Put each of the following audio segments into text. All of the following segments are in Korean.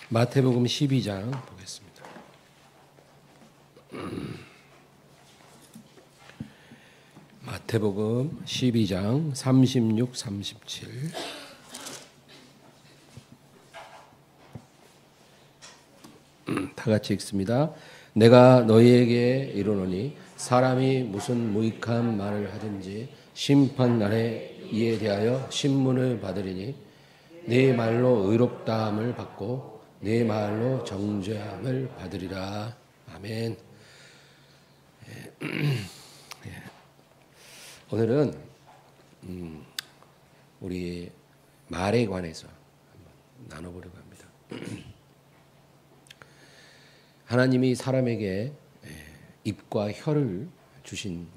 마태복음 12장 보겠습니다. 마태복음 12장 36, 37. 다 같이 읽습니다. 내가 너희에게 이르노니 사람이 무슨 무익한 말을 하든지 심판날에 이에 대하여 신문을 받으리니 네 말로 의롭다함을 받고 네 말로 정죄함을 받으리라. 아멘. 오늘은 우리 말에 관해서 한번 나눠보려고 합니다. 하나님이 사람에게 입과 혀를 주신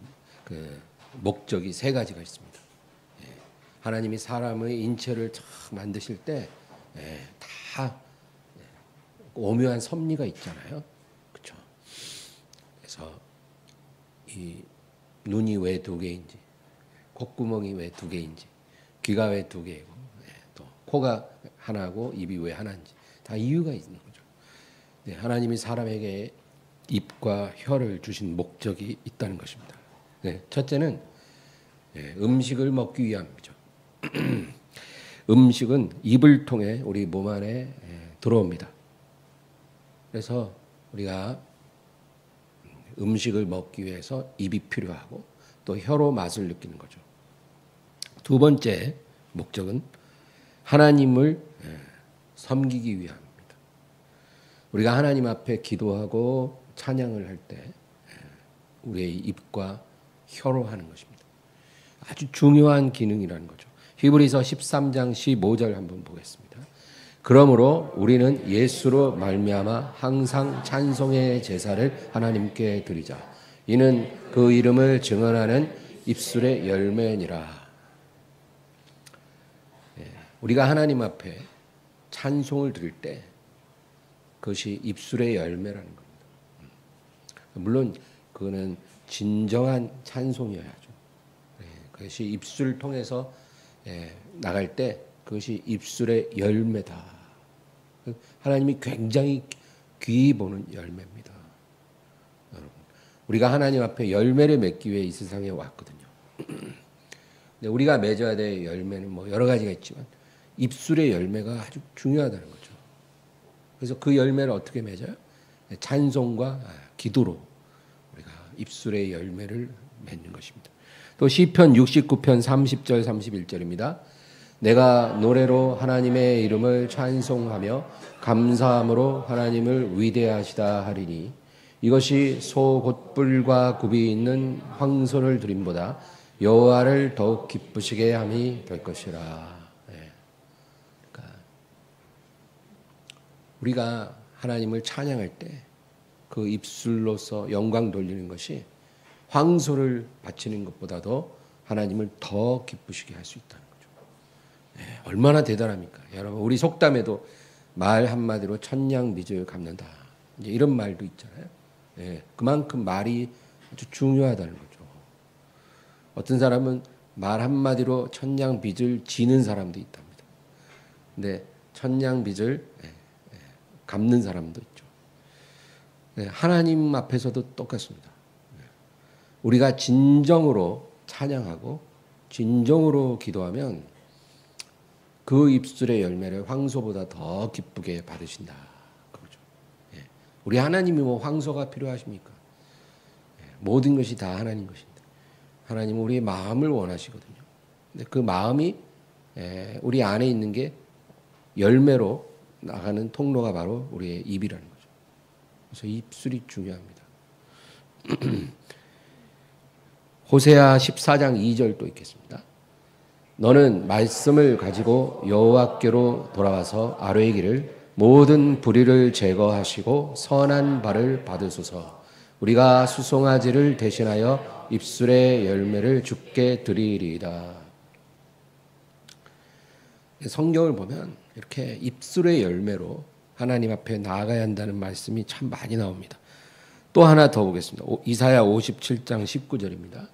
그 목적이 세 가지가 있습니다. 하나님이 사람의 인체를 만드실 때 다 오묘한 섭리가 있잖아요. 그렇죠? 그래서 이 눈이 왜 두 개인지, 콧구멍이 왜 두 개인지, 귀가 왜 두 개이고, 또 코가 하나고 입이 왜 하나인지 다 이유가 있는 거죠. 네, 하나님이 사람에게 입과 혀를 주신 목적이 있다는 것입니다. 네, 첫째는 음식을 먹기 위함이죠. 음식은 입을 통해 우리 몸 안에 들어옵니다. 그래서 우리가 음식을 먹기 위해서 입이 필요하고 또 혀로 맛을 느끼는 거죠. 두 번째 목적은 하나님을 섬기기 위함입니다. 우리가 하나님 앞에 기도하고 찬양을 할 때 우리의 입과 혀로 하는 것입니다. 아주 중요한 기능이라는 거죠. 히브리서 13장 15절 한번 보겠습니다. 그러므로 우리는 예수로 말미암아 항상 찬송의 제사를 하나님께 드리자. 이는 그 이름을 증언하는 입술의 열매니라. 우리가 하나님 앞에 찬송을 드릴 때 그것이 입술의 열매라는 겁니다. 물론 그거는 진정한 찬송이어야죠. 그것이 입술을 통해서 나갈 때 그것이 입술의 열매다. 하나님이 굉장히 귀히 보는 열매입니다. 여러분, 우리가 하나님 앞에 열매를 맺기 위해 이 세상에 왔거든요. 근데 우리가 맺어야 될 열매는 뭐 여러 가지가 있지만 입술의 열매가 아주 중요하다는 거죠. 그래서 그 열매를 어떻게 맺어요? 찬송과 기도로 우리가 입술의 열매를 맺는 것입니다. 또 시편 69편 30절 31절입니다. 내가 노래로 하나님의 이름을 찬송하며 감사함으로 하나님을 위대하시다 하리니 이것이 소 곧불과 굽이 있는 황소를 드림보다 여호와를 더욱 기쁘시게 함이 될 것이라. 그러니까 우리가 하나님을 찬양할 때 그 입술로서 영광 돌리는 것이 황소를 바치는 것보다도 하나님을 더 기쁘시게 할 수 있다는 거죠. 얼마나 대단합니까? 여러분, 우리 속담에도 말 한마디로 천냥빚을 갚는다. 이제 이런 말도 있잖아요. 그만큼 말이 아주 중요하다는 거죠. 어떤 사람은 말 한마디로 천냥빚을 지는 사람도 있답니다. 근데 천냥빚을 갚는 사람도 있죠. 하나님 앞에서도 똑같습니다. 우리가 진정으로 찬양하고 진정으로 기도하면 그 입술의 열매를 황소보다 더 기쁘게 받으신다. 그렇죠. 우리 하나님이 뭐 황소가 필요하십니까? 모든 것이 다 하나님 것인데 하나님은 우리의 마음을 원하시거든요. 근데 그 마음이 우리 안에 있는 게 열매로 나가는 통로가 바로 우리의 입이라는 거죠. 그래서 입술이 중요합니다. 호세아 14장 2절 또 읽겠습니다. 너는 말씀을 가지고 여호와께로 돌아와서 아뢰기를 모든 불의를 제거하시고 선한 발을 받으소서. 우리가 수송아지를 대신하여 입술의 열매를 주께 드리리이다. 성경을 보면 이렇게 입술의 열매로 하나님 앞에 나아가야 한다는 말씀이 참 많이 나옵니다. 또 하나 더 보겠습니다. 이사야 57장 19절입니다.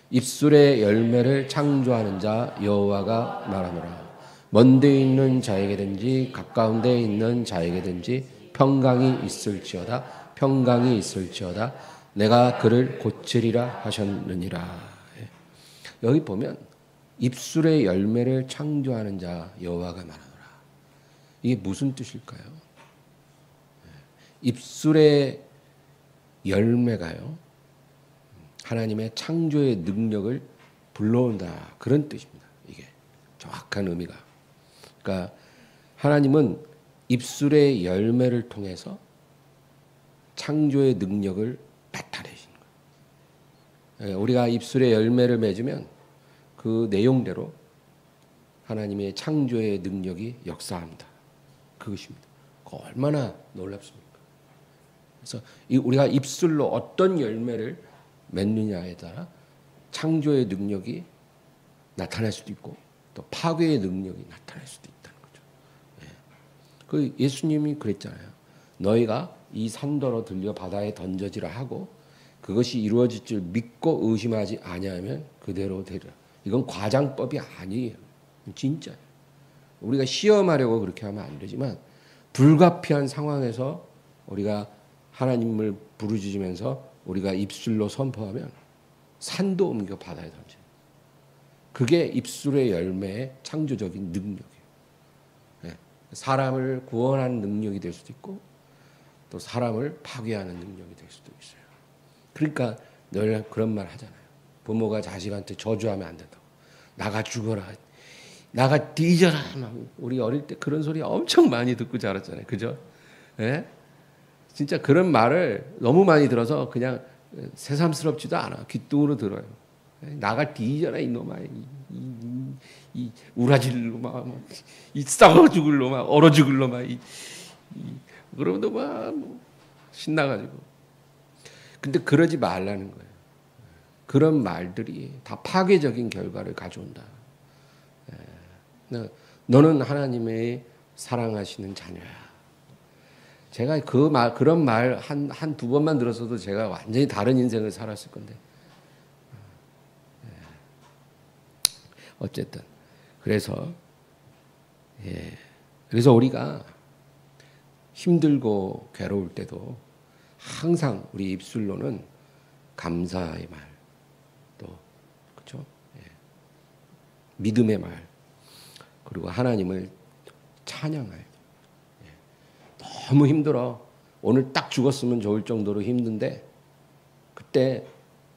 입술의 열매를 창조하는 자 여호와가 말하노라. 먼 데 있는 자에게든지 가까운 데 있는 자에게든지 평강이 있을지어다. 평강이 있을지어다. 내가 그를 고치리라 하셨느니라. 여기 보면 입술의 열매를 창조하는 자 여호와가 말하노라. 이게 무슨 뜻일까요? 입술의 열매가요, 하나님의 창조의 능력을 불러온다, 그런 뜻입니다. 이게 정확한 의미가. 그러니까 하나님은 입술의 열매를 통해서 창조의 능력을 나타내시는 거예요. 우리가 입술의 열매를 맺으면 그 내용대로 하나님의 창조의 능력이 역사합니다. 그것입니다. 얼마나 놀랍습니까? 그래서 우리가 입술로 어떤 열매를 맺느냐에 따라 창조의 능력이 나타날 수도 있고 또 파괴의 능력이 나타날 수도 있다는 거죠. 그 예수님이 그랬잖아요. 너희가 이 산더러 들려 바다에 던져지라 하고 그것이 이루어질 줄 믿고 의심하지 아니하면 그대로 되리라. 이건 과장법이 아니에요. 진짜예요. 우리가 시험하려고 그렇게 하면 안 되지만 불가피한 상황에서 우리가 하나님을 부르짖으면서 우리가 입술로 선포하면 산도 옮겨 바다에 던져요. 그게 입술의 열매의 창조적인 능력이에요. 사람을 구원하는 능력이 될 수도 있고 또 사람을 파괴하는 능력이 될 수도 있어요. 그러니까 늘 그런 말 하잖아요. 부모가 자식한테 저주하면 안 된다고. 나가 죽어라. 나가 뒤져라. 우리 어릴 때 그런 소리 엄청 많이 듣고 자랐잖아요. 그죠? 예? 진짜 그런 말을 너무 많이 들어서 그냥 새삼스럽지도 않아. 귓등으로 들어요. 나가 뒤져라 이놈아. 이 우라질 놈아. 이 썩어 죽을 놈아. 얼어 죽을 놈아. 그러면도 막 신나가지고. 근데 그러지 말라는 거예요. 그런 말들이 다 파괴적인 결과를 가져온다. 너는 하나님의 사랑하시는 자녀야. 제가 그런 말 한 두 번만 들었어도 제가 완전히 다른 인생을 살았을 건데. 어쨌든. 그래서 우리가 힘들고 괴로울 때도 항상 우리 입술로는 감사의 말, 또 그렇죠? 믿음의 말, 그리고 하나님을 찬양할. 너무 힘들어. 오늘 딱 죽었으면 좋을 정도로 힘든데 그때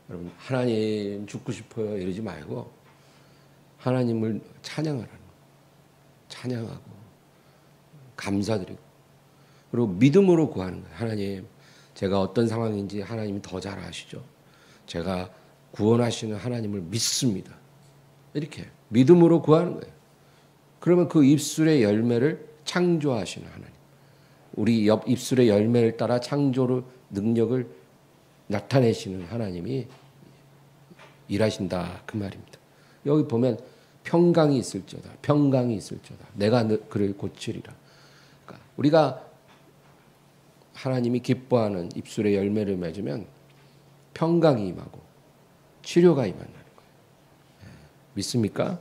여러분 하나님 죽고 싶어요 이러지 말고 하나님을 찬양하라는 거예요. 찬양하고 감사드리고 그리고 믿음으로 구하는 거예요. 하나님, 제가 어떤 상황인지 하나님이 더 잘 아시죠. 제가 구원하시는 하나님을 믿습니다. 이렇게 믿음으로 구하는 거예요. 그러면 그 입술의 열매를 창조하시는 하나님, 우리 옆 입술의 열매를 따라 창조의 능력을 나타내시는 하나님이 일하신다, 그 말입니다. 여기 보면 평강이 있을지어다, 평강이 있을지어다, 내가 그를 고치리라. 그러니까 우리가 하나님이 기뻐하는 입술의 열매를 맺으면 평강이 임하고 치료가 임한다는 거예요. 믿습니까?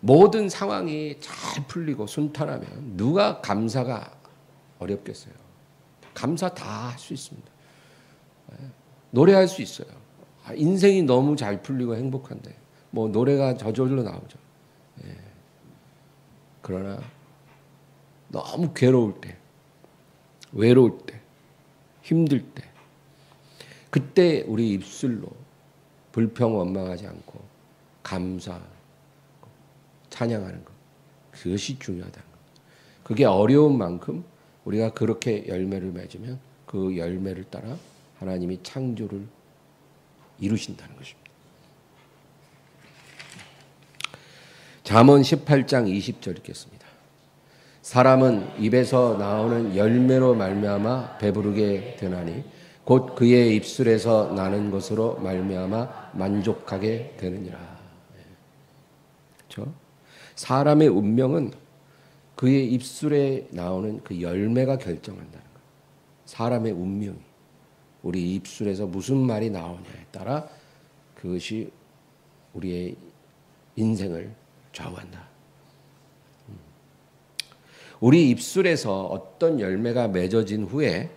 모든 상황이 잘 풀리고 순탄하면 누가 감사가 어렵겠어요. 감사 다 할 수 있습니다. 노래할 수 있어요. 인생이 너무 잘 풀리고 행복한데 뭐 노래가 저절로 나오죠. 그러나 너무 괴로울 때, 외로울 때, 힘들 때, 그때 우리 입술로 불평 원망하지 않고 감사하고 찬양하는 것, 그것이 중요하다는 것. 그게 어려운 만큼 우리가 그렇게 열매를 맺으면 그 열매를 따라 하나님이 창조를 이루신다는 것입니다. 잠언 18장 20절 읽겠습니다. 사람은 입에서 나오는 열매로 말미암아 배부르게 되나니 곧 그의 입술에서 나는 것으로 말미암아 만족하게 되느니라. 그렇죠? 사람의 운명은 그의 입술에 나오는 그 열매가 결정한다는 거예요. 사람의 운명이 우리 입술에서 무슨 말이 나오냐에 따라 그것이 우리의 인생을 좌우한다. 우리 입술에서 어떤 열매가 맺어진 후에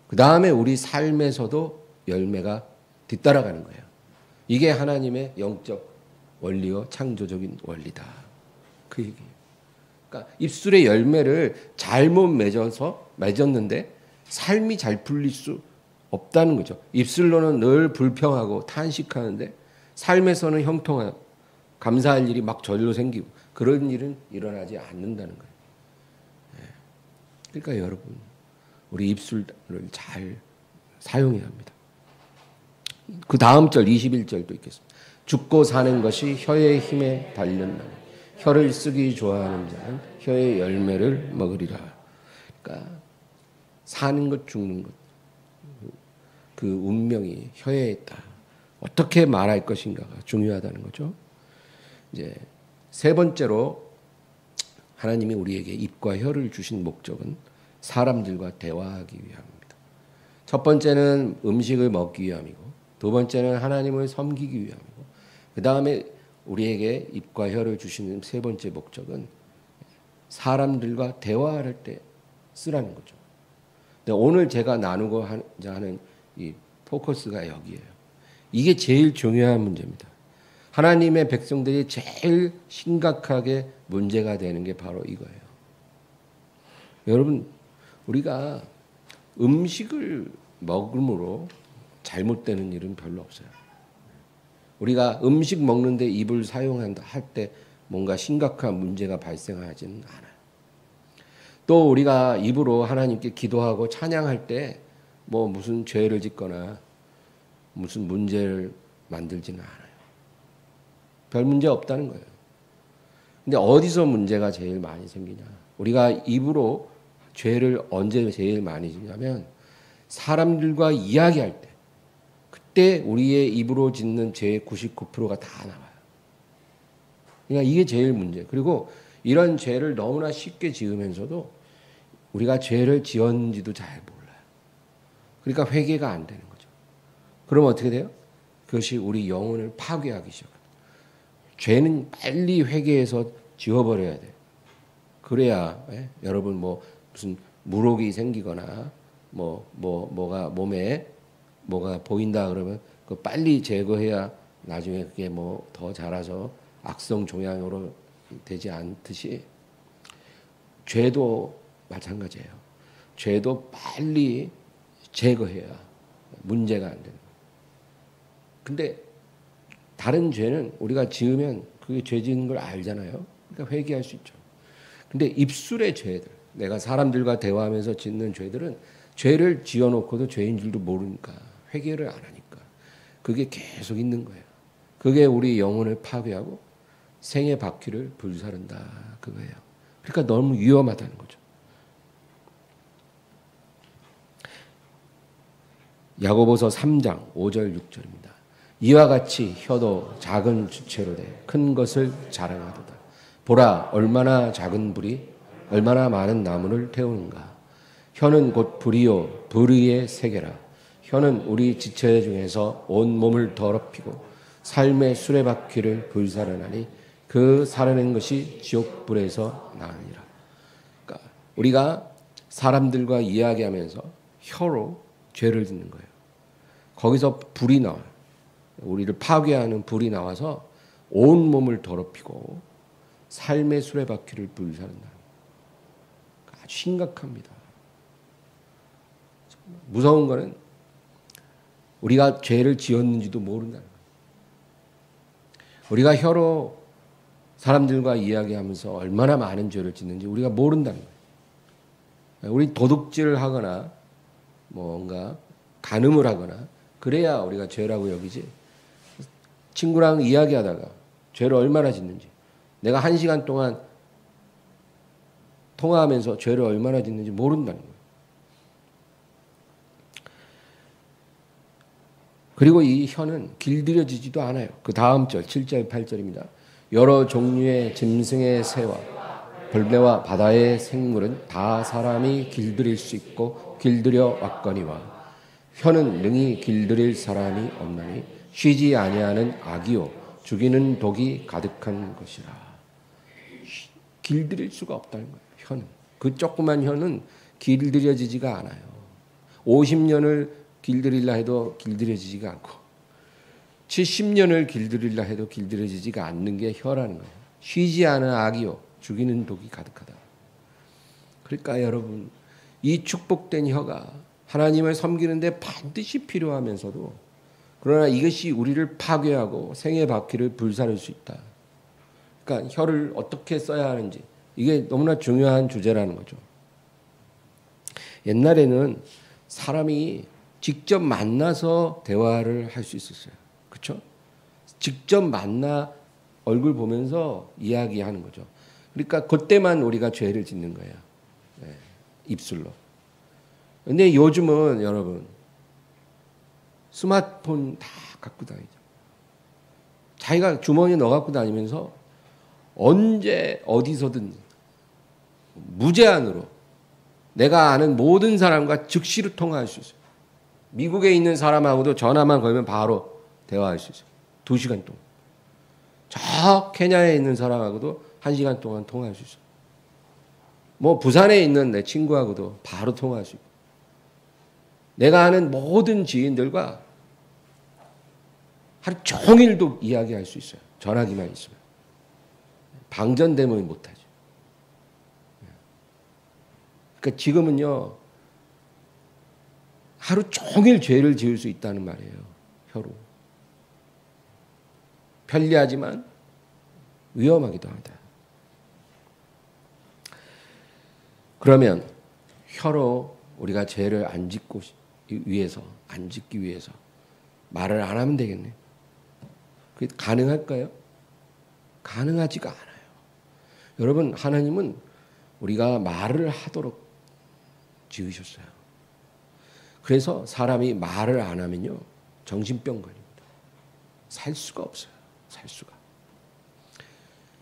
그 다음에 우리 삶에서도 열매가 뒤따라가는 거예요. 이게 하나님의 영적 원리요 창조적인 원리다. 그 얘기예요. 그러니까 입술의 열매를 잘못 맺었는데 삶이 잘 풀릴 수 없다는 거죠. 입술로는 늘 불평하고 탄식하는데 삶에서는 형통하고 감사할 일이 막 절로 생기고 그런 일은 일어나지 않는다는 거예요. 그러니까 여러분 우리 입술을 잘 사용해야 합니다. 그 다음 절 21절도 있겠습니다. 죽고 사는 것이 혀의 힘에 달렸나니 혀를 쓰기 좋아하는 자는 혀의 열매를 먹으리라. 그러니까 사는 것 죽는 것 그 운명이 혀에 있다. 어떻게 말할 것인가가 중요하다는 거죠. 이제 세 번째로 하나님이 우리에게 입과 혀를 주신 목적은 사람들과 대화하기 위함입니다. 첫 번째는 음식을 먹기 위함이고 두 번째는 하나님을 섬기기 위함이고 그 다음에 우리에게 입과 혀를 주시는 세 번째 목적은 사람들과 대화할 때 쓰라는 거죠. 근데 오늘 제가 나누고 하는 이 포커스가 여기에요. 이게 제일 중요한 문제입니다. 하나님의 백성들이 제일 심각하게 문제가 되는 게 바로 이거예요. 여러분, 우리가 음식을 먹음으로 잘못되는 일은 별로 없어요. 우리가 음식 먹는데 입을 사용한다 할 때 뭔가 심각한 문제가 발생하지는 않아요. 또 우리가 입으로 하나님께 기도하고 찬양할 때 뭐 무슨 죄를 짓거나 무슨 문제를 만들지는 않아요. 별 문제 없다는 거예요. 근데 어디서 문제가 제일 많이 생기냐? 우리가 입으로 죄를 언제 제일 많이 짓냐면 사람들과 이야기할 때 그때 우리의 입으로 짓는 죄의 99%가 다 나와요. 그러니까 이게 제일 문제. 그리고 이런 죄를 너무나 쉽게 지으면서도 우리가 죄를 지었는지도 잘 몰라요. 그러니까 회개가 안 되는 거죠. 그러면 어떻게 돼요? 그것이 우리 영혼을 파괴하기 시작합니다. 죄는 빨리 회개해서 지워버려야 돼요. 그래야 여러분 뭐 무슨 물혹이 생기거나 뭐가 몸에 뭐가 보인다 그러면 그 빨리 제거해야 나중에 그게 뭐 더 자라서 악성 종양으로 되지 않듯이 죄도 마찬가지예요. 죄도 빨리 제거해야 문제가 안 되는 거예요. 근데 다른 죄는 우리가 지으면 그게 죄 짓는 걸 알잖아요. 그러니까 회개할 수 있죠. 근데 입술의 죄들, 내가 사람들과 대화하면서 짓는 죄들은 죄를 지어놓고도 죄인 줄도 모르니까 회개를 안 하니까 그게 계속 있는 거예요. 그게 우리 영혼을 파괴하고 생의 바퀴를 불사른다 그거예요. 그러니까 너무 위험하다는 거죠. 야고보서 3장 5절 6절입니다. 이와 같이 혀도 작은 주체로 돼 큰 것을 자랑하도다. 보라 얼마나 작은 불이 얼마나 많은 나무를 태우는가. 혀는 곧 불이요 불의의 세계라. 혀는 우리 지체 중에서 온 몸을 더럽히고 삶의 수레바퀴를 불사르나니 그 살아낸 것이 지옥불에서 나으니라. 그러니까 우리가 사람들과 이야기하면서 혀로 죄를 짓는 거예요. 거기서 불이 나와요. 우리를 파괴하는 불이 나와서 온 몸을 더럽히고 삶의 수레바퀴를 불사른다. 아주 심각합니다. 무서운 거는 우리가 죄를 지었는지도 모른다는 거예요. 우리가 혀로 사람들과 이야기하면서 얼마나 많은 죄를 짓는지 우리가 모른다는 거예요. 우리 도둑질을 하거나 뭔가 간음을 하거나 그래야 우리가 죄라고 여기지. 친구랑 이야기하다가 죄를 얼마나 짓는지 내가 1시간 동안 통화하면서 죄를 얼마나 짓는지 모른다는 거예요. 그리고 이 혀는 길들여지지도 않아요. 그 다음 절 7절 8절입니다. 여러 종류의 짐승의 새와 벌레와 바다의 생물은 다 사람이 길들일 수 있고 길들여 왔거니와 혀는 능히 길들일 사람이 없나니 쉬지 아니하는 악이요 죽이는 독이 가득한 것이라. 길들일 수가 없다는 거예요. 혀는. 그 조그만 혀는 길들여지지가 않아요. 50년을 길들이려 해도 길들여지지가 않고 70년을 길들이려 해도 길들여지지가 않는 게 혀라는 거예요. 쉬지 않은 악이요 죽이는 독이 가득하다. 그러니까 여러분 이 축복된 혀가 하나님을 섬기는데 반드시 필요하면서도 그러나 이것이 우리를 파괴하고 생의 바퀴를 불사를 수 있다. 그러니까 혀를 어떻게 써야 하는지 이게 너무나 중요한 주제라는 거죠. 옛날에는 사람이 직접 만나서 대화를 할 수 있었어요. 그렇죠? 직접 만나 얼굴 보면서 이야기하는 거죠. 그러니까 그때만 우리가 죄를 짓는 거예요. 네, 입술로. 근데 요즘은 여러분 스마트폰 다 갖고 다니죠. 자기가 주머니에 넣어 갖고 다니면서 언제 어디서든 무제한으로 내가 아는 모든 사람과 즉시로 통화할 수 있어요. 미국에 있는 사람하고도 전화만 걸면 바로 대화할 수 있어요. 2시간 동안. 저 케냐에 있는 사람하고도 1시간 동안 통화할 수 있어요. 뭐 부산에 있는 내 친구하고도 바로 통화할 수 있고. 내가 아는 모든 지인들과 하루 종일도 이야기할 수 있어요. 전화기만 있으면. 방전되면 못하죠. 그러니까 지금은요. 하루 종일 죄를 지을 수 있다는 말이에요. 혀로. 편리하지만 위험하기도 하다. 그러면 혀로 우리가 죄를 안 짓기 위해서 말을 안 하면 되겠네. 그게 가능할까요? 가능하지가 않아요. 여러분 하나님은 우리가 말을 하도록 지으셨어요. 그래서 사람이 말을 안 하면요 정신병 걸립니다. 살 수가 없어요. 살 수가.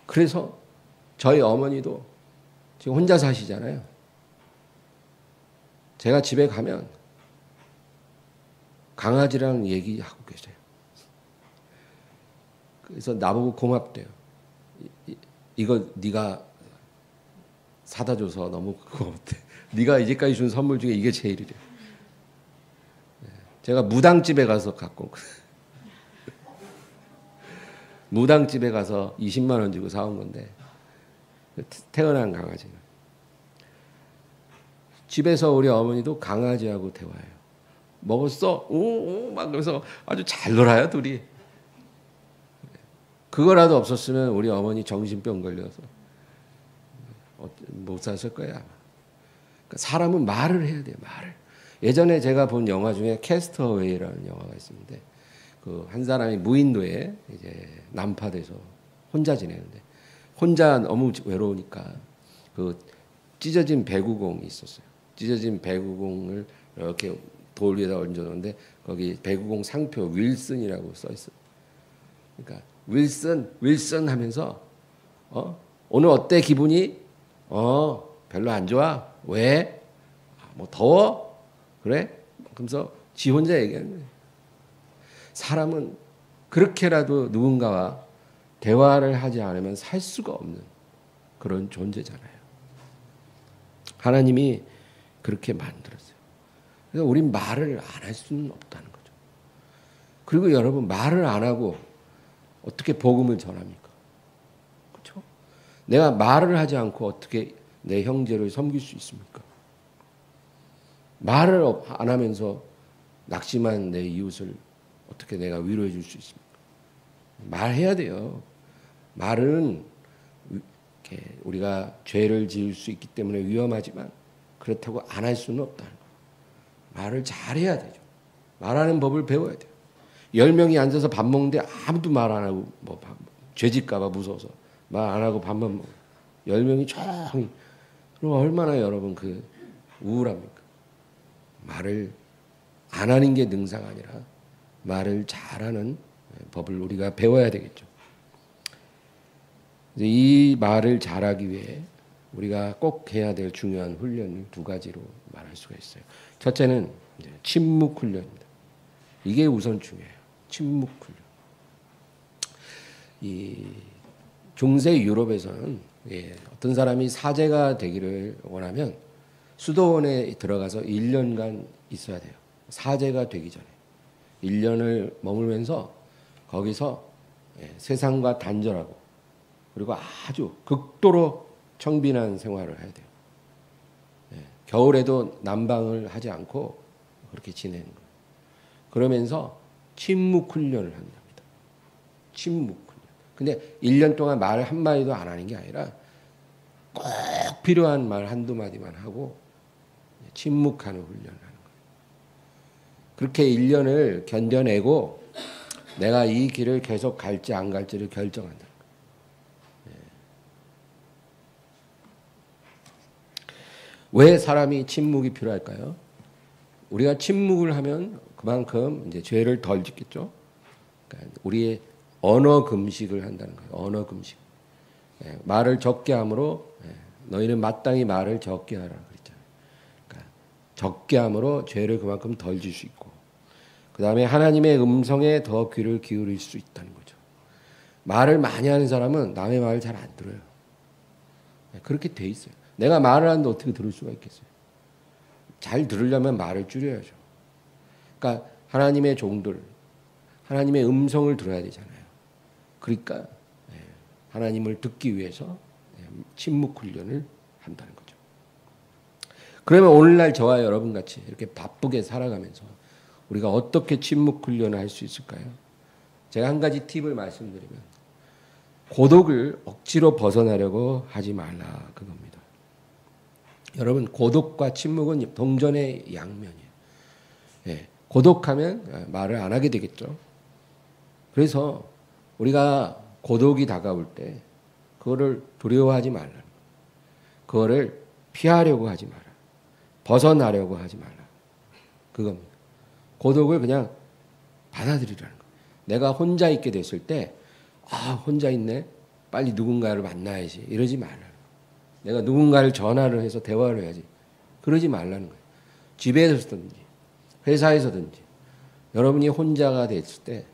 그래서 저희 어머니도 지금 혼자 사시잖아요. 제가 집에 가면 강아지랑 얘기하고 계세요. 그래서 나보고 고맙대요. 이거 네가 사다 줘서 너무 고맙대. 네가 이제까지 준 선물 중에 이게 제일이래. 제가 무당집에 가서 갖고 무당집에 가서 20만 원 주고 사온 건데 태어난 강아지는 집에서 우리 어머니도 강아지하고 대화해요. 먹었어? 오, 막 그래서 아주 잘 놀아요 둘이. 그거라도 없었으면 우리 어머니 정신병 걸려서 못 샀을 거야. 그러니까 사람은 말을 해야 돼요. 말을. 예전에 제가 본 영화 중에 캐스터웨이라는 영화가 있었는데 그 한 사람이 무인도에 이제 난파돼서 혼자 지내는데 혼자 너무 외로우니까 그 찢어진 배구공이 있었어요. 찢어진 배구공을 이렇게 돌 위에다 얹어놓는데 거기 배구공 상표 윌슨이라고 써 있어요. 그러니까 윌슨 하면서 오늘 어때 기분이? 별로 안 좋아. 왜? 뭐 더워? 그래? 그러면서 지 혼자 얘기하는 거예요. 사람은 그렇게라도 누군가와 대화를 하지 않으면 살 수가 없는 그런 존재잖아요. 하나님이 그렇게 만들었어요. 그래서 우린 말을 안 할 수는 없다는 거죠. 그리고 여러분 말을 안 하고 어떻게 복음을 전합니까? 그렇죠? 내가 말을 하지 않고 어떻게 내 형제를 섬길 수 있습니까? 말을 안 하면서 낙심한 내 이웃을 어떻게 내가 위로해 줄 수 있습니까? 말해야 돼요. 말은 우리가 죄를 지을 수 있기 때문에 위험하지만 그렇다고 안 할 수는 없다는 거예요. 말을 잘해야 되죠. 말하는 법을 배워야 돼요. 10명이 앉아서 밥 먹는데 아무도 말 안 하고 죄질까 봐 무서워서 말 안 하고 밥만 먹어요. 10명이 조용히. 그럼 얼마나 여러분 그 우울합니까? 말을 안 하는 게 능사가 아니라 말을 잘하는 법을 우리가 배워야 되겠죠. 이 말을 잘하기 위해 우리가 꼭 해야 될 중요한 훈련을 2가지로 말할 수가 있어요. 첫째는 침묵 훈련입니다. 이게 우선 중요해요. 침묵 훈련. 이 중세 유럽에서는 어떤 사람이 사제가 되기를 원하면 수도원에 들어가서 1년간 있어야 돼요. 사제가 되기 전에 1년을 머물면서 거기서 세상과 단절하고 그리고 아주 극도로 청빈한 생활을 해야 돼요. 겨울에도 난방을 하지 않고 그렇게 지내는 거예요. 그러면서 침묵 훈련을 합니다. 침묵 훈련. 근데 1년 동안 말 한마디도 안 하는 게 아니라 꼭 필요한 말 한두 마디만 하고 침묵하는 훈련을 하는 거예요. 그렇게 1년을 견뎌내고 내가 이 길을 계속 갈지 안 갈지를 결정한다는 거예요. 왜 사람이 침묵이 필요할까요? 우리가 침묵을 하면 그만큼 이제 죄를 덜 짓겠죠. 그러니까 우리의 언어 금식을 한다는 거예요. 언어 금식. 말을 적게 함으로 너희는 마땅히 말을 적게 하라 그랬잖아요. 그러니까 적게 함으로 죄를 그만큼 덜 질 수 있고, 그 다음에 하나님의 음성에 더 귀를 기울일 수 있다는 거죠. 말을 많이 하는 사람은 남의 말을 잘 안 들어요. 그렇게 돼 있어요. 내가 말을 하는데 어떻게 들을 수가 있겠어요? 잘 들으려면 말을 줄여야죠. 그러니까 하나님의 종들, 하나님의 음성을 들어야 되잖아요. 그러니까 하나님을 듣기 위해서 침묵 훈련을 한다는 거죠. 그러면 오늘날 저와 여러분 같이 이렇게 바쁘게 살아가면서 우리가 어떻게 침묵 훈련을 할 수 있을까요? 제가 한 가지 팁을 말씀드리면 고독을 억지로 벗어나려고 하지 말라 그겁니다. 여러분, 고독과 침묵은 동전의 양면이에요. 고독하면 말을 안 하게 되겠죠. 그래서 우리가 고독이 다가올 때 그거를 두려워하지 말라. 그거를 피하려고 하지 마라. 벗어나려고 하지 말라. 그겁니다. 고독을 그냥 받아들이라는 거예요. 내가 혼자 있게 됐을 때 혼자 있네. 빨리 누군가를 만나야지. 이러지 말라는 거예요. 내가 누군가를 전화를 해서 대화를 해야지. 그러지 말라는 거예요. 집에서든지 회사에서든지 여러분이 혼자가 됐을 때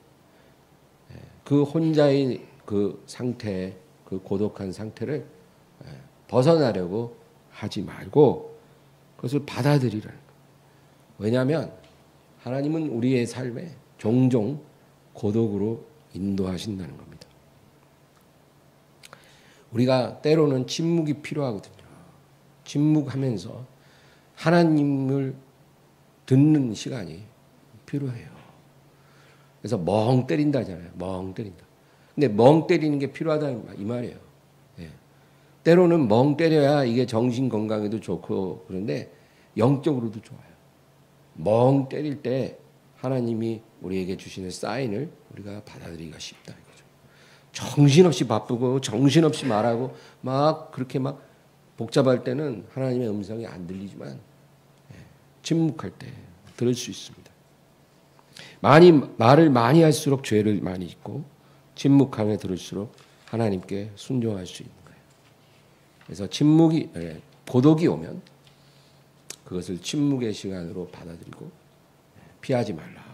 그 혼자의 그 상태, 그 고독한 상태를 벗어나려고 하지 말고 그것을 받아들이라는 거예요. 왜냐하면 하나님은 우리의 삶에 종종 고독으로 인도하신다는 겁니다. 우리가 때로는 침묵이 필요하거든요. 침묵하면서 하나님을 듣는 시간이 필요해요. 그래서 멍 때린다 하잖아요. 멍 때린다. 근데 멍 때리는 게 필요하다 이 말이에요. 때로는 멍 때려야 이게 정신 건강에도 좋고 그런데 영적으로도 좋아요. 멍 때릴 때 하나님이 우리에게 주시는 사인을 우리가 받아들이기가 쉽다 이거죠. 정신없이 바쁘고 정신없이 말하고 막 그렇게 막 복잡할 때는 하나님의 음성이 안 들리지만 침묵할 때 들을 수 있습니다. 말을 많이 할수록 죄를 많이 짓고 침묵하며 들을수록 하나님께 순종할 수 있는 거예요. 그래서 고독이 오면 그것을 침묵의 시간으로 받아들이고 피하지 말라.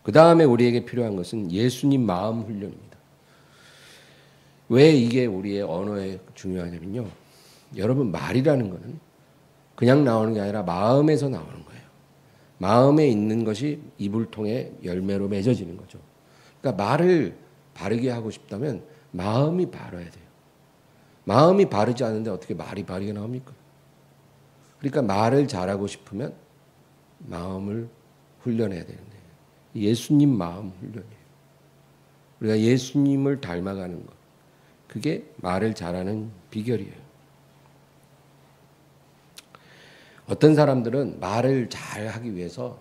그 다음에 우리에게 필요한 것은 예수님 마음 훈련입니다. 왜 이게 우리의 언어에 중요하냐면요. 여러분, 말이라는 것은 그냥 나오는 게 아니라 마음에서 나오는 거예요. 마음에 있는 것이 입을 통해 열매로 맺어지는 거죠. 그러니까 말을 바르게 하고 싶다면 마음이 바라야 돼요. 마음이 바르지 않은데 어떻게 말이 바르게 나옵니까? 그러니까 말을 잘하고 싶으면 마음을 훈련해야 되는데 예수님 마음 훈련이에요. 우리가 예수님을 닮아가는 것. 그게 말을 잘하는 비결이에요. 어떤 사람들은 말을 잘하기 위해서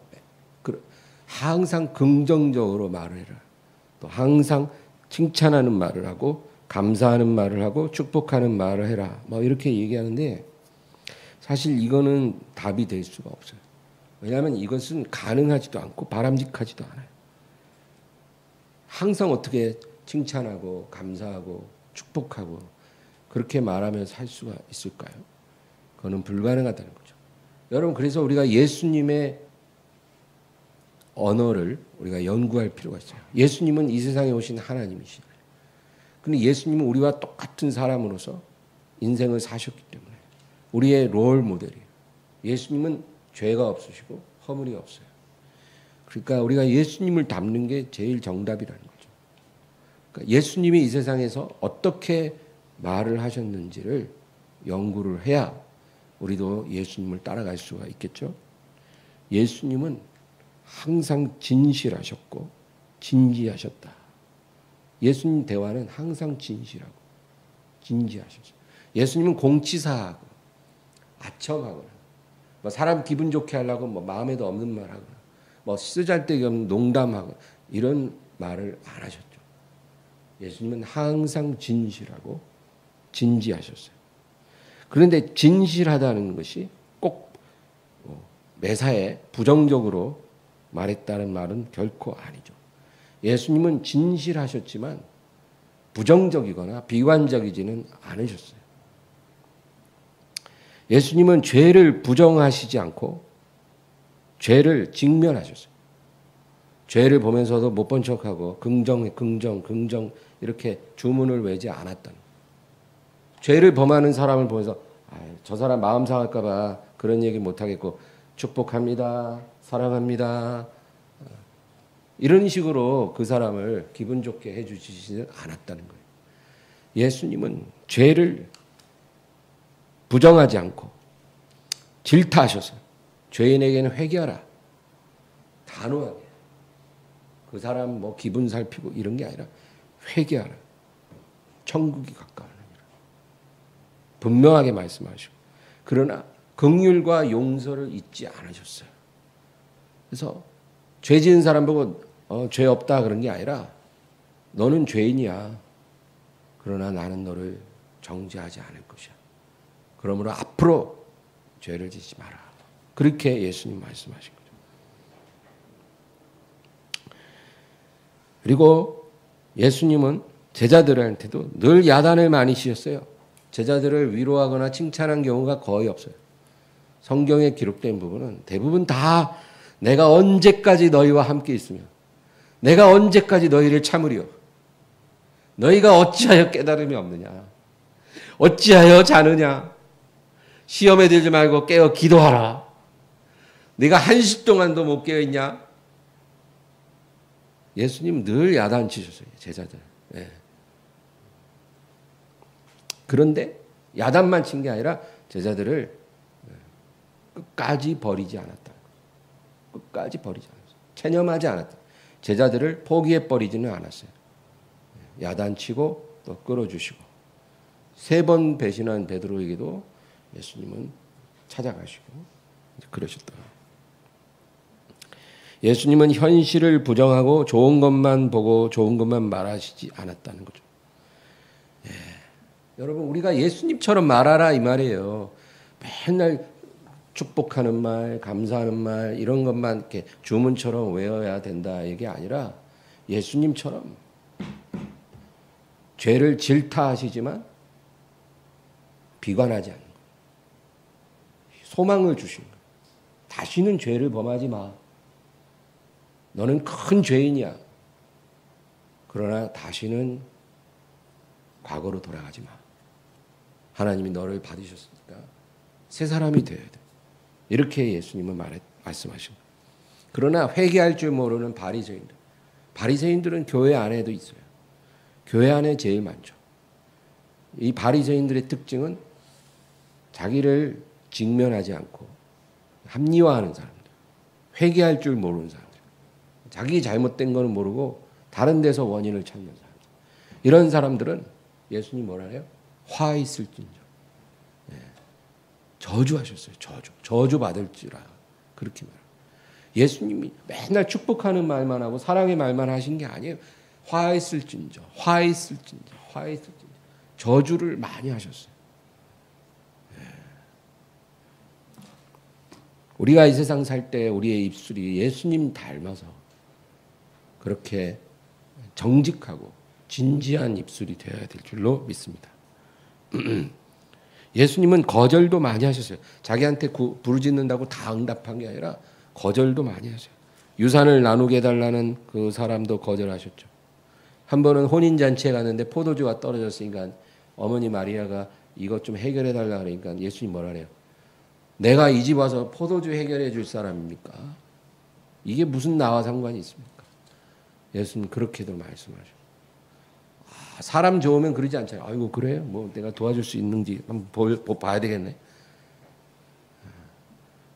항상 긍정적으로 말을 해라. 또 항상 칭찬하는 말을 하고 감사하는 말을 하고 축복하는 말을 해라. 뭐 이렇게 얘기하는데 사실 이거는 답이 될 수가 없어요. 왜냐하면 이것은 가능하지도 않고 바람직하지도 않아요. 항상 어떻게 칭찬하고 감사하고 축복하고 그렇게 말하며 살 수가 있을까요? 그거는 불가능하다는 거죠. 여러분, 그래서 우리가 예수님의 언어를 우리가 연구할 필요가 있어요. 예수님은 이 세상에 오신 하나님이시죠. 근데 예수님은 우리와 똑같은 사람으로서 인생을 사셨기 때문에 우리의 롤 모델이에요. 예수님은 죄가 없으시고 허물이 없어요. 그러니까 우리가 예수님을 닮는 게 제일 정답이라는 거죠. 그러니까 예수님이 이 세상에서 어떻게 말을 하셨는지를 연구를 해야 우리도 예수님을 따라갈 수가 있겠죠. 예수님은 항상 진실하셨고 진지하셨다. 예수님 대화는 항상 진실하고 진지하셨어요. 예수님은 공치사하고 아첨하거나 뭐 사람 기분 좋게 하려고 뭐 마음에도 없는 말 하거나 뭐 쓰잘데기 없는 농담하고 이런 말을 안 하셨죠. 예수님은 항상 진실하고 진지하셨어요. 그런데 진실하다는 것이 꼭 매사에 부정적으로 말했다는 말은 결코 아니죠. 예수님은 진실하셨지만 부정적이거나 비관적이지는 않으셨어요. 예수님은 죄를 부정하시지 않고 죄를 직면하셨어요. 죄를 보면서도 못 본 척하고 긍정 이렇게 주문을 외지 않았다는 거예요. 죄를 범하는 사람을 보면서 저 사람 마음 상할까 봐 그런 얘기 못 하겠고 축복합니다. 사랑합니다. 이런 식으로 그 사람을 기분 좋게 해주시지 않았다는 거예요. 예수님은 죄를 부정하지 않고 질타하셔서 죄인에게는 회개하라. 단호하게. 그 사람 뭐 기분 살피고 이런 게 아니라 회개하라. 천국이 가까우니라. 분명하게 말씀하시고. 그러나 긍휼과 용서를 잊지 않으셨어요. 그래서 죄 지은 사람 보고 죄 없다 그런 게 아니라 너는 죄인이야. 그러나 나는 너를 정죄하지 않을 것이야. 그러므로 앞으로 죄를 짓지 마라. 그렇게 예수님 말씀하신 거죠. 그리고 예수님은 제자들한테도 늘 야단을 많이 치셨어요. 제자들을 위로하거나 칭찬한 경우가 거의 없어요. 성경에 기록된 부분은 대부분 다 내가 언제까지 너희와 함께 있으며 내가 언제까지 너희를 참으리요. 너희가 어찌하여 깨달음이 없느냐. 어찌하여 자느냐. 시험에 들지 말고 깨어 기도하라. 네가 1시 동안도 못 깨어있냐. 예수님 늘 야단치셨어요. 제자들. 네. 그런데 야단만 친 게 아니라 제자들을 끝까지 버리지 않았다. 끝까지 버리지 않았어요. 체념하지 않았다. 제자들을 포기해버리지는 않았어요. 야단치고 또 끌어주시고 3번 배신한 베드로에게도 예수님은 찾아가시고 그러셨다. 예수님은 현실을 부정하고 좋은 것만 보고 좋은 것만 말하시지 않았다는 거죠. 예. 여러분 우리가 예수님처럼 말하라 이 말이에요. 맨날 축복하는 말, 감사하는 말 이런 것만 이렇게 주문처럼 외워야 된다 이게 아니라 예수님처럼 죄를 질타하시지만 비관하지 않는 거예요. 소망을 주신 거예요. 다시는 죄를 범하지 마. 너는 큰 죄인이야. 그러나 다시는 과거로 돌아가지 마. 하나님이 너를 받으셨으니까 새 사람이 되어야 돼. 이렇게 예수님은 말씀하신 거예요. 그러나 회개할 줄 모르는 바리새인들. 바리새인들은 교회 안에도 있어요. 교회 안에 제일 많죠. 이 바리새인들의 특징은 자기를 직면하지 않고 합리화하는 사람들. 회개할 줄 모르는 사람들. 자기 잘못된 거는 모르고 다른 데서 원인을 찾는 사람들. 이런 사람들은 예수님 뭐라 해요? 화 있을진저. 예. 저주하셨어요. 저주 받을지라. 그렇게 말해요. 예수님이 맨날 축복하는 말만 하고 사랑의 말만 하신 게 아니에요. 화 있을진저. 저주를 많이 하셨어요. 예. 우리가 이 세상 살 때 우리의 입술이 예수님 닮아서 그렇게 정직하고 진지한 입술이 되어야 될 줄로 믿습니다. 예수님은 거절도 많이 하셨어요. 자기한테 부르짖는다고 다 응답한 게 아니라 거절도 많이 하셔요. 유산을 나누게 해달라는 그 사람도 거절하셨죠. 한 번은 혼인잔치에 갔는데 포도주가 떨어졌으니까 어머니 마리아가 이것 좀 해결해 달라 그러니까 예수님 뭐라 그래요? 내가 이 집 와서 포도주 해결해 줄 사람입니까? 이게 무슨 나와 상관이 있습니까? 예수님 그렇게도 말씀하셔. 사람 좋으면 그러지 않잖아요. 아이고 그래요? 뭐 내가 도와줄 수 있는지 한번 봐야 되겠네.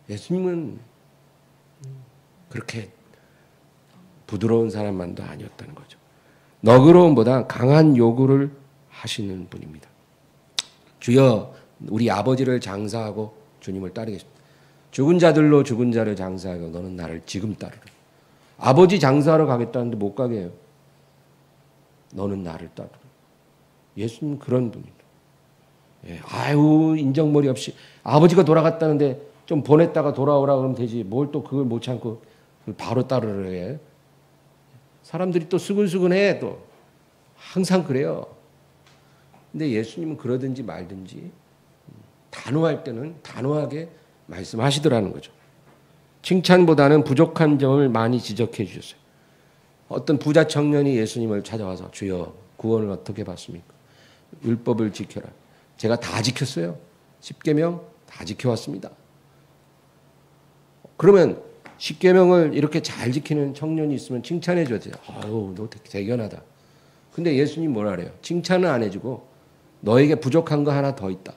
예수님은 그렇게 부드러운 사람만도 아니었다는 거죠. 너그러움보다 강한 요구를 하시는 분입니다. 주여 우리 아버지를 장사하고 주님을 따르겠습니다. 죽은 자들로 죽은 자를 장사하고 너는 나를 지금 따르라. 아버지 장사하러 가겠다는데 못 가게 해요. 너는 나를 따르라. 예수님은 그런 분입니다. 예, 아유 인정머리 없이 아버지가 돌아갔다는데 좀 보냈다가 돌아오라 그러면 되지. 뭘 또 그걸 못 참고 바로 따르라 해. 사람들이 또 수근수근해 또. 항상 그래요. 근데 예수님은 그러든지 말든지 단호할 때는 단호하게 말씀하시더라는 거죠. 칭찬보다는 부족한 점을 많이 지적해 주셨어요. 어떤 부자 청년이 예수님을 찾아와서 주여 구원을 어떻게 받습니까? 율법을 지켜라. 제가 다 지켰어요. 10계명 다 지켜왔습니다. 그러면 10계명을 이렇게 잘 지키는 청년이 있으면 칭찬해 줘야 돼요. 아유 너 되게 대견하다. 근데 예수님 뭐라 그래요? 칭찬은 안 해주고 너에게 부족한 거 하나 더 있다.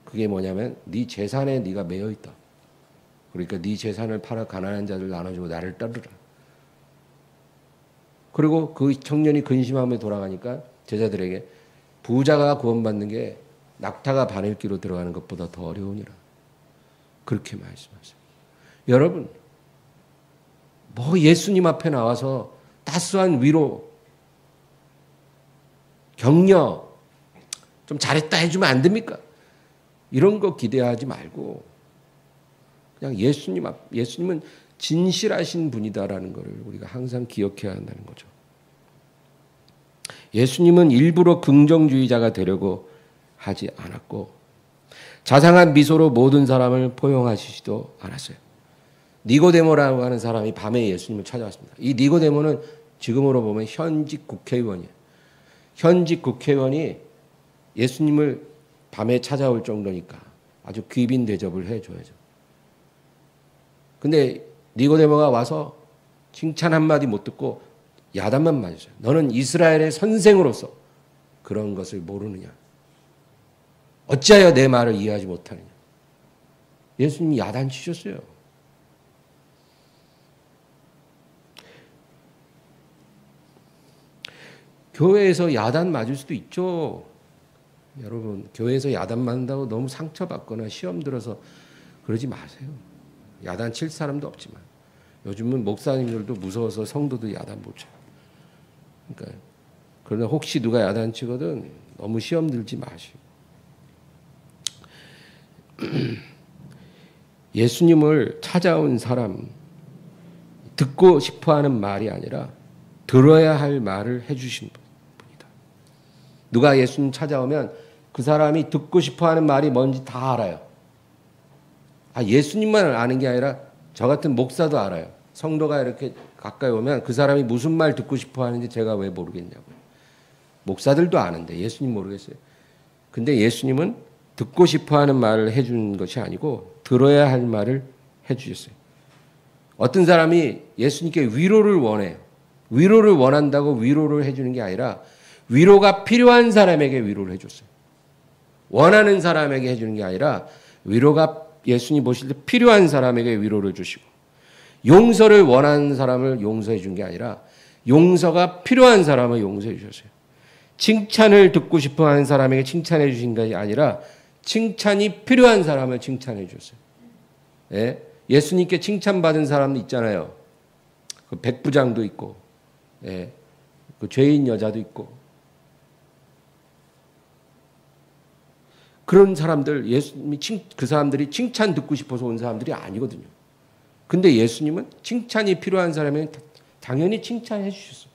그게 뭐냐면 네 재산에 네가 매여 있다. 그러니까 네 재산을 팔아 가난한 자들 나눠주고 나를 따르라. 그리고 그 청년이 근심하며 돌아가니까 제자들에게 부자가 구원받는 게 낙타가 바늘기로 들어가는 것보다 더 어려우니라. 그렇게 말씀하세요. 여러분, 뭐 예수님 앞에 나와서 따스한 위로, 격려, 좀 잘했다 해주면 안 됩니까? 이런 거 기대하지 말고 그냥 예수님은 진실하신 분이다라는 것을 우리가 항상 기억해야 한다는 거죠. 예수님은 일부러 긍정주의자가 되려고 하지 않았고 자상한 미소로 모든 사람을 포용하시지도 않았어요. 니고데모라고 하는 사람이 밤에 예수님을 찾아왔습니다. 이 니고데모는 지금으로 보면 현직 국회의원이에요. 현직 국회의원이 예수님을 밤에 찾아올 정도니까 아주 귀빈 대접을 해줘야죠. 근데 니고데모가 와서 칭찬 한마디 못 듣고 야단만 맞았어요. 너는 이스라엘의 선생으로서 그런 것을 모르느냐. 어찌하여 내 말을 이해하지 못하느냐. 예수님이 야단 치셨어요. 교회에서 야단 맞을 수도 있죠. 여러분, 교회에서 야단 맞는다고 너무 상처받거나 시험 들어서 그러지 마세요. 야단 칠 사람도 없지만 요즘은 목사님들도 무서워서 성도도 야단 못 쳐요. 그러니까 그러나 혹시 누가 야단 치거든 너무 시험 들지 마시고 예수님을 찾아온 사람 듣고 싶어하는 말이 아니라 들어야 할 말을 해주신 분이다. 누가 예수님 찾아오면 그 사람이 듣고 싶어하는 말이 뭔지 다 알아요. 예수님만 아는 게 아니라 저 같은 목사도 알아요. 성도가 이렇게 가까이 오면 그 사람이 무슨 말 듣고 싶어 하는지 제가 왜 모르겠냐고요. 목사들도 아는데 예수님 모르겠어요. 근데 예수님은 듣고 싶어 하는 말을 해준 것이 아니고 들어야 할 말을 해주셨어요. 어떤 사람이 예수님께 위로를 원해요. 위로를 원한다고 위로를 해주는 게 아니라 위로가 필요한 사람에게 위로를 해줬어요. 원하는 사람에게 해주는 게 아니라 위로가 예수님 보실 때 필요한 사람에게 위로를 주시고 용서를 원하는 사람을 용서해 준 게 아니라 용서가 필요한 사람을 용서해 주셨어요. 칭찬을 듣고 싶어하는 사람에게 칭찬해 주신 것이 아니라 칭찬이 필요한 사람을 칭찬해 주셨어요. 예? 예수님께 칭찬받은 사람도 있잖아요. 그 백부장도 있고, 예? 그 죄인 여자도 있고. 그런 사람들, 예수님이 그 사람들이 칭찬 듣고 싶어서 온 사람들이 아니거든요. 근데 예수님은 칭찬이 필요한 사람에게 당연히 칭찬해 주셨어요.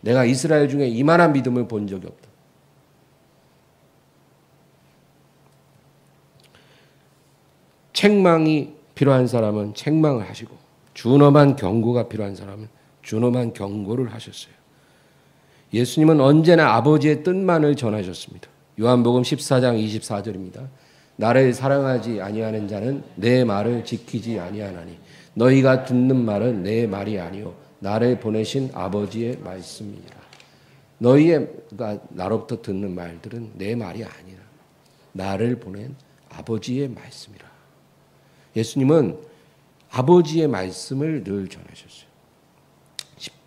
내가 이스라엘 중에 이만한 믿음을 본 적이 없다. 책망이 필요한 사람은 책망을 하시고 준엄한 경고가 필요한 사람은 준엄한 경고를 하셨어요. 예수님은 언제나 아버지의 뜻만을 전하셨습니다. 요한복음 14장 24절입니다. 나를 사랑하지 아니하는 자는 내 말을 지키지 아니하나니 너희가 듣는 말은 내 말이 아니요 나를 보내신 아버지의 말씀이니라. 너희가 나로부터 듣는 말들은 내 말이 아니라 나를 보낸 아버지의 말씀이라. 예수님은 아버지의 말씀을 늘 전하셨어요.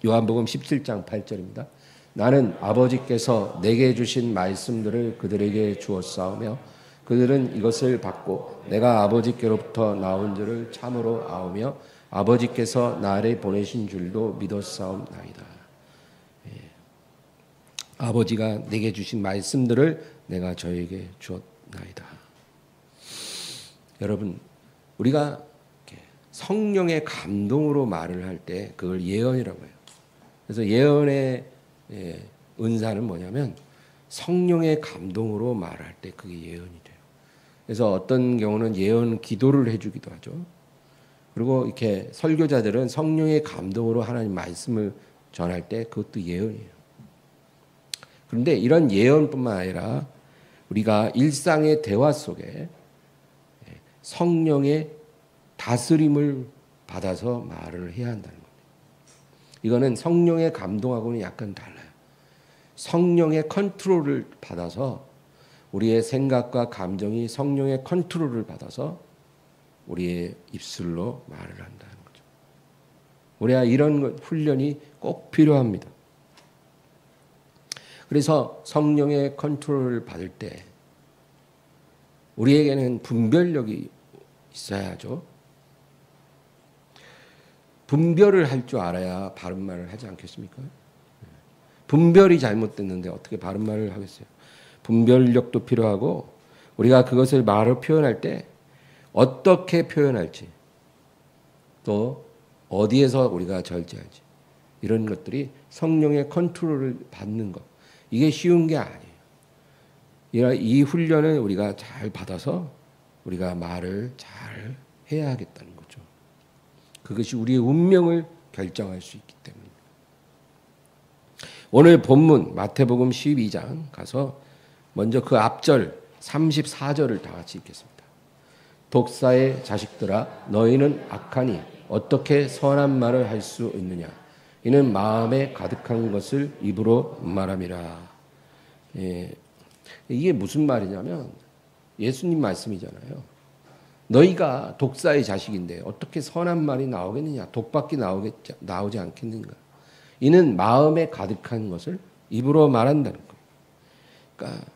요한복음 17장 8절입니다. 나는 아버지께서 내게 주신 말씀들을 그들에게 주었사오며 그들은 이것을 받고 내가 아버지께로부터 나온 줄을 참으로 아오며 아버지께서 나를 보내신 줄도 믿었사옵나이다. 아버지가 내게 주신 말씀들을 내가 저에게 주었나이다. 여러분, 우리가 성령의 감동으로 말을 할 때 그걸 예언이라고 해요. 그래서 예언의 은사는 뭐냐면 성령의 감동으로 말할 때 그게 예언이 돼요. 그래서 어떤 경우는 예언 기도를 해주기도 하죠. 그리고 이렇게 설교자들은 성령의 감동으로 하나님 말씀을 전할 때 그것도 예언이에요. 그런데 이런 예언뿐만 아니라 우리가 일상의 대화 속에 성령의 다스림을 받아서 말을 해야 한다는 겁니다. 이거는 성령의 감동하고는 약간 달라요. 성령의 컨트롤을 받아서 우리의 생각과 감정이 성령의 컨트롤을 받아서 우리의 입술로 말을 한다는 거죠. 우리가 이런 훈련이 꼭 필요합니다. 그래서 성령의 컨트롤을 받을 때 우리에게는 분별력이 있어야죠. 분별을 할 줄 알아야 바른 말을 하지 않겠습니까? 분별이 잘못됐는데 어떻게 바른 말을 하겠어요? 분별력도 필요하고 우리가 그것을 말로 표현할 때 어떻게 표현할지 또 어디에서 우리가 절제할지 이런 것들이 성령의 컨트롤을 받는 것 이게 쉬운 게 아니에요. 이 훈련을 우리가 잘 받아서 우리가 말을 잘 해야 하겠다는 거죠. 그것이 우리의 운명을 결정할 수 있기 때문입니다. 오늘 본문 마태복음 12장 가서 먼저 그 앞절 34절을 다 같이 읽겠습니다. 독사의 자식들아 너희는 악하니 어떻게 선한 말을 할 수 있느냐 이는 마음에 가득한 것을 입으로 말함이라. 이게 무슨 말이냐면 예수님 말씀이잖아요. 너희가 독사의 자식인데 어떻게 선한 말이 나오겠느냐 독밖에 나오지 않겠는가. 이는 마음에 가득한 것을 입으로 말한다는 거예요. 그러니까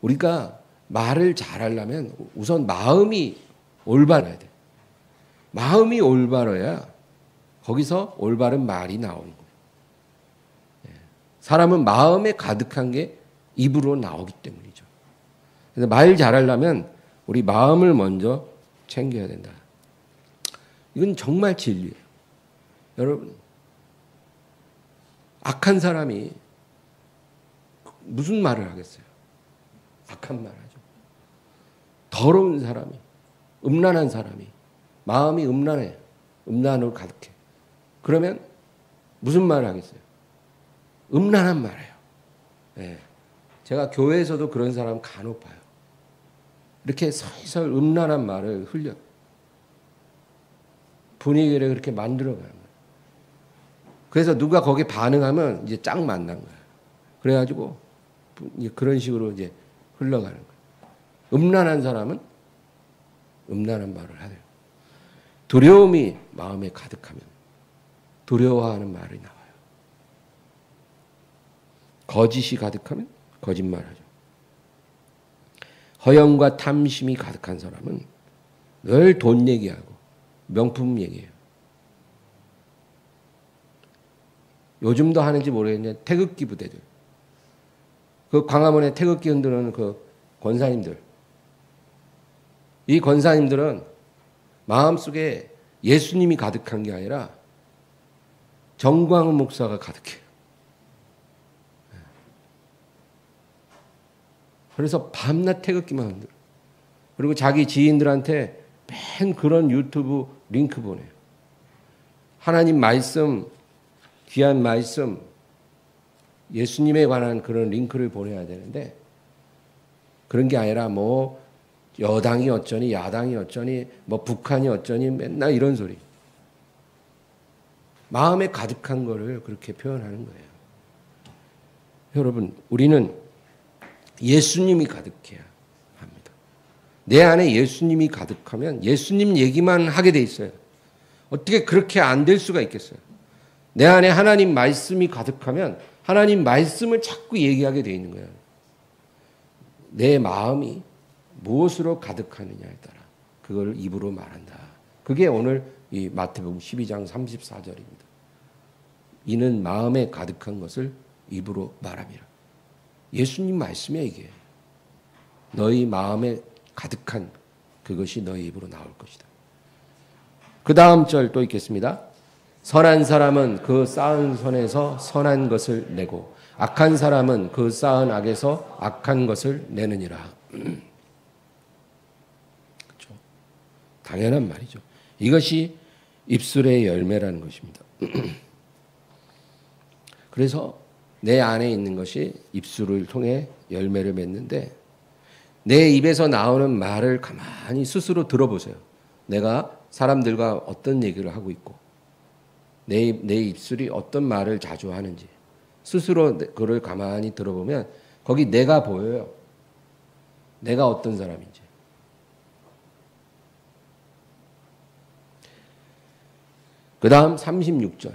우리가 말을 잘하려면 우선 마음이 올바라야 돼. 마음이 올바라야 거기서 올바른 말이 나오는 거예요. 사람은 마음에 가득한 게 입으로 나오기 때문이죠. 그래서 말 잘하려면 우리 마음을 먼저 챙겨야 된다. 이건 정말 진리예요. 여러분, 악한 사람이 무슨 말을 하겠어요? 악한 말 하죠. 더러운 사람이, 음란한 사람이, 마음이 음란해요. 음란으로 가득해. 그러면 무슨 말을 하겠어요? 음란한 말이에요. 네. 제가 교회에서도 그런 사람 간혹 봐요. 이렇게 살살 음란한 말을 흘려. 분위기를 그렇게 만들어가는 거예요. 그래서 누가 거기에 반응하면 이제 짝 만난 거예요. 그래가지고 그런 식으로 이제 흘러가는 거예요. 음란한 사람은 음란한 말을 하네요. 두려움이 마음에 가득하면 두려워하는 말이 나와요. 거짓이 가득하면 거짓말하죠. 허영과 탐심이 가득한 사람은 늘 돈 얘기하고 명품 얘기해요. 요즘도 하는지 모르겠는데 태극기 부대들. 그 광화문에 태극기 흔드는 그 권사님들. 이 권사님들은 마음속에 예수님이 가득한 게 아니라 정광훈 목사가 가득해요. 그래서 밤낮 태극기만 흔들어. 그리고 자기 지인들한테 맨 그런 유튜브 링크 보내요. 하나님 말씀, 귀한 말씀, 예수님에 관한 그런 링크를 보내야 되는데 그런 게 아니라 뭐 여당이 어쩌니 야당이 어쩌니 뭐 북한이 어쩌니 맨날 이런 소리. 마음에 가득한 거를 그렇게 표현하는 거예요. 여러분, 우리는 예수님이 가득해야 합니다. 내 안에 예수님이 가득하면 예수님 얘기만 하게 돼 있어요. 어떻게 그렇게 안 될 수가 있겠어요? 내 안에 하나님 말씀이 가득하면 하나님 말씀을 자꾸 얘기하게 돼 있는 거예요. 내 마음이 무엇으로 가득하느냐에 따라 그걸 입으로 말한다. 그게 오늘 이 마태복음 12장 34절입니다. 이는 마음에 가득한 것을 입으로 말함이라. 예수님 말씀이야 이게. 너희 마음에 가득한 그것이 너희 입으로 나올 것이다. 그 다음 절 또 읽겠습니다. 선한 사람은 그 쌓은 선에서 선한 것을 내고 악한 사람은 그 쌓은 악에서 악한 것을 내느니라. 그렇죠? 당연한 말이죠. 이것이 입술의 열매라는 것입니다. 그래서 내 안에 있는 것이 입술을 통해 열매를 맺는데 내 입에서 나오는 말을 가만히 스스로 들어보세요. 내가 사람들과 어떤 얘기를 하고 있고 내 입술이 어떤 말을 자주 하는지 스스로 그걸 가만히 들어보면 거기 내가 보여요. 내가 어떤 사람인지. 그 다음 36절.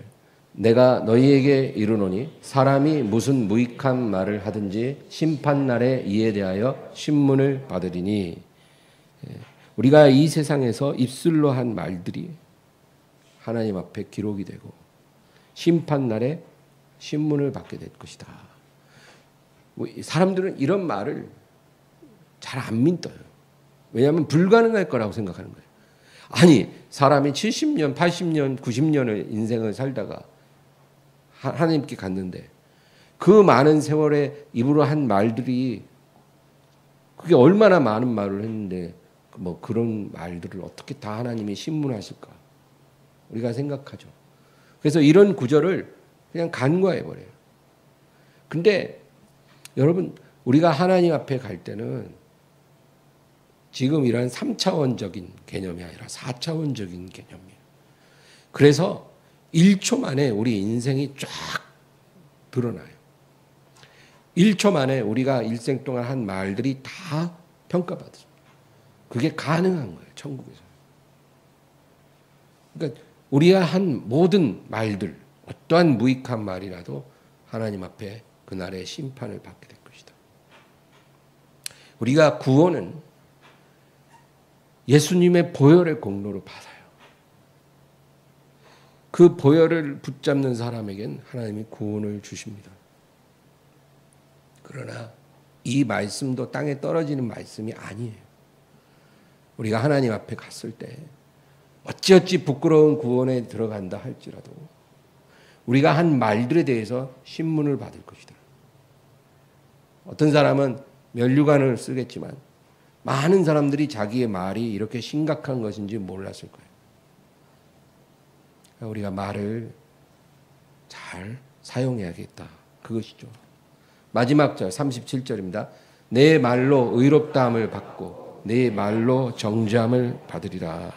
내가 너희에게 이르노니 사람이 무슨 무익한 말을 하든지 심판날에 이에 대하여 신문을 받으리니. 우리가 이 세상에서 입술로 한 말들이 하나님 앞에 기록이 되고 심판날에 신문을 받게 될 것이다. 사람들은 이런 말을 잘 안 믿어요. 왜냐하면 불가능할 거라고 생각하는 거예요. 아니 사람이 70년, 80년, 90년을 인생을 살다가 하나님께 갔는데 그 많은 세월에 입으로 한 말들이 그게 얼마나 많은 말을 했는데 뭐 그런 말들을 어떻게 다 하나님이 신문하실까? 우리가 생각하죠. 그래서 이런 구절을 그냥 간과해버려요. 근데 여러분 우리가 하나님 앞에 갈 때는 지금 이런 3차원적인 개념이 아니라 4차원적인 개념이에요. 그래서 1초 만에 우리 인생이 쫙 드러나요. 1초 만에 우리가 일생 동안 한 말들이 다 평가받습니다. 그게 가능한 거예요. 천국에서. 그러니까 우리가 한 모든 말들 어떠한 무익한 말이라도 하나님 앞에 그날의 심판을 받게 될 것이다. 우리가 구원은 예수님의 보혈의 공로로 받아요. 그 보혈을 붙잡는 사람에겐 하나님이 구원을 주십니다. 그러나 이 말씀도 땅에 떨어지는 말씀이 아니에요. 우리가 하나님 앞에 갔을 때 어찌어찌 부끄러운 구원에 들어간다 할지라도 우리가 한 말들에 대해서 신문을 받을 것이다. 어떤 사람은 면류관을 쓰겠지만 많은 사람들이 자기의 말이 이렇게 심각한 것인지 몰랐을 거예요. 우리가 말을 잘 사용해야겠다. 그것이죠. 마지막 절 37절입니다. 내 말로 의롭다함을 받고 내 말로 정죄함을 받으리라.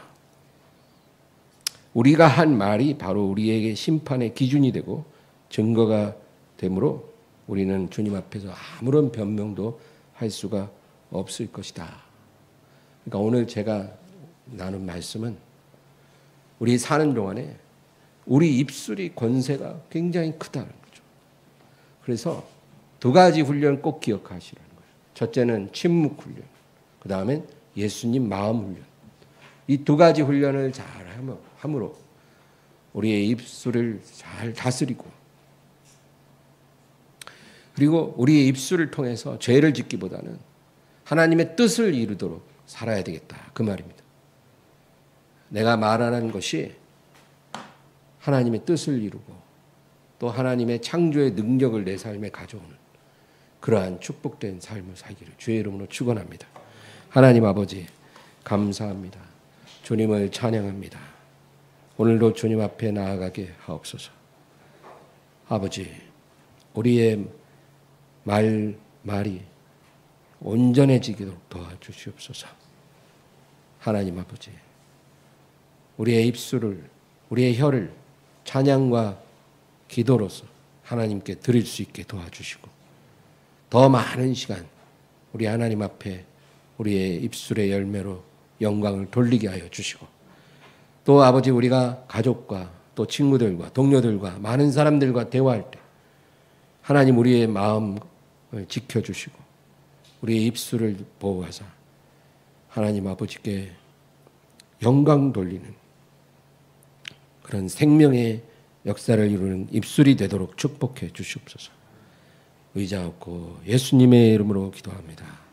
우리가 한 말이 바로 우리에게 심판의 기준이 되고 증거가 되므로 우리는 주님 앞에서 아무런 변명도 할 수가 없을 것이다. 그러니까 오늘 제가 나눈 말씀은 우리 사는 동안에 우리 입술이 권세가 굉장히 크다는 거죠. 그래서 두 가지 훈련 꼭 기억하시라는 거예요. 첫째는 침묵 훈련, 그 다음엔 예수님 마음 훈련. 이 두 가지 훈련을 잘 함으로 우리의 입술을 잘 다스리고 그리고 우리의 입술을 통해서 죄를 짓기보다는 하나님의 뜻을 이루도록 살아야 되겠다. 그 말입니다. 내가 말하는 것이 하나님의 뜻을 이루고 또 하나님의 창조의 능력을 내 삶에 가져오는 그러한 축복된 삶을 살기를 주의 이름으로 축원합니다. 하나님 아버지 감사합니다. 주님을 찬양합니다. 오늘도 주님 앞에 나아가게 하옵소서. 아버지, 우리의 말이 온전해지도록 도와주시옵소서. 하나님 아버지, 우리의 입술을, 우리의 혀를 찬양과 기도로서 하나님께 드릴 수 있게 도와주시고, 더 많은 시간 우리 하나님 앞에 우리의 입술의 열매로 영광을 돌리게 하여 주시고, 또 아버지, 우리가 가족과 또 친구들과 동료들과 많은 사람들과 대화할 때 하나님 우리의 마음을 지켜주시고 우리의 입술을 보호하사 하나님 아버지께 영광 돌리는 그런 생명의 역사를 이루는 입술이 되도록 축복해 주시옵소서. 의자 없고 예수님의 이름으로 기도합니다.